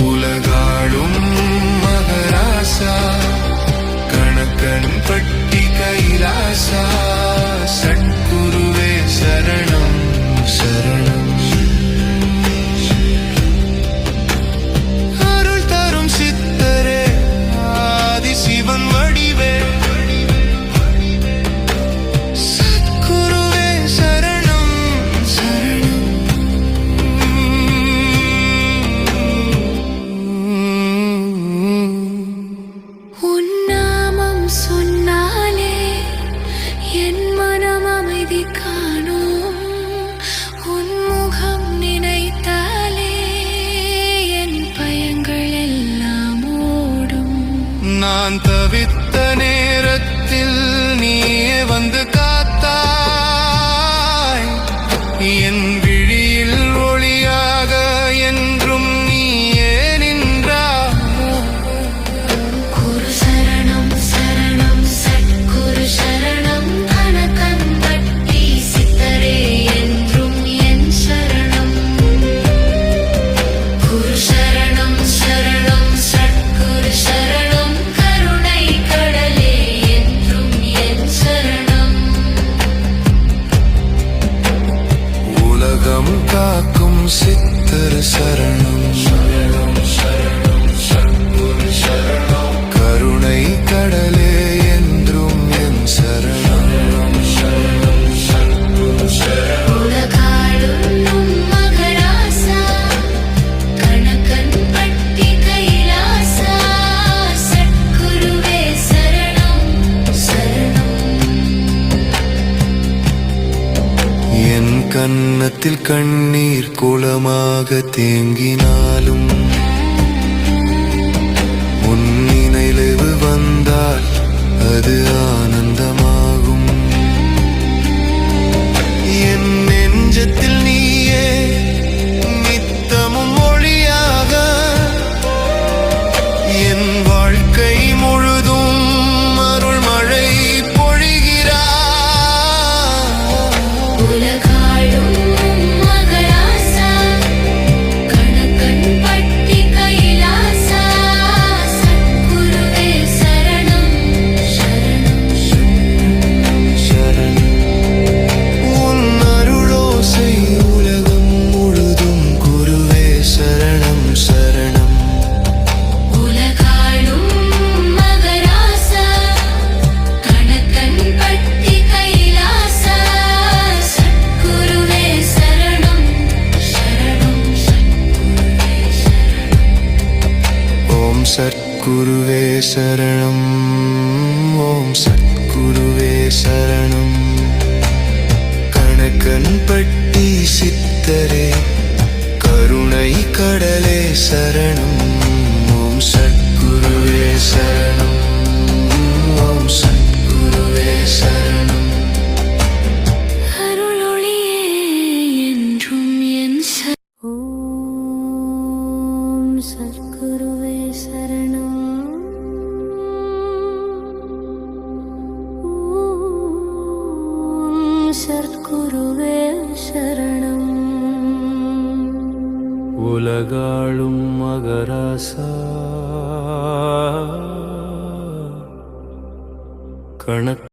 உலகாளும் மகராசா கணக்கன் பட்டி கைலாசா சட்குருவே சரணம் சரணம். அருள் தரும் சித்தரே ஆதி சிவன் வடிவே சத்குருவே சரணம் சரணம். உன் நாமம் சொன்னாலே என் மனம் அமைதி காணும். உன் முகம் நினைத்தாலே என் பயங்கள் எல்லாம் ஓடும். நான் தவித்த நேரத்தில் நீயே வந்து காத்தாய். என் விழியில் ஒளியாக என்றும் நீயே நின்றாய். குரு சரணம் சரணம் சத்குரு சரணம் கணக்கன் பட்டி சித்தரே என்றும் என் சரணம். குரு சரணம் சரணம் சத்குரு சரணம் கருணை கடலே என்றும் என் சரணம். உலகம் காக்கும் சித்தர் சரணம் சரணம் சரணம் சத்குரு சரணம் கருணை கடலே என்றும் என் சரணம் சரணம் சத்குரு சரணம். உலகாளும் மகராசா கணக்கன் பட்டி கைலாசா சத்குருவே சரணம் சரணம். என் கன்னத்தில் கண்ணீர் குளமாக தேங்கினாலும் உன் நினைவு வந்தால் அது ஆனந்தமாகும். என் நெஞ்சத்தில் நீயே நித்தமும் ஒளியாக என் வாழ்க்கை முழுதும் அருள் மழை பொழிகிறாய். உலகாளும் மகராசா கணக்கன் பட்டி கைலாசா சத்குருவே சரணம் சரணம் சரணம். உன் அருளோசை உலகம் முழுதும் குருவே சரணம் சரணம். உலகாளும் மகராசா கணக்கன் பட்டி கைலாசா சத்குருவே சரணம் சரணம் சத்குருவே சரணம். ஓம் சத்குருவே சரணம் ஓம் சத்குருவே சரணம். கணக்கன் பட்டி சித்தரே கருணை கடலே சரணம். ஓம் சத்குருவே சரணம் ஓம் சத்குருவே சரணம். அருளொளியே என்றும் என் ஓம் சத்குருவே சரணம். ஓம் சத்குருவே சரணம். உலகாளும் மகராசா கணக்கு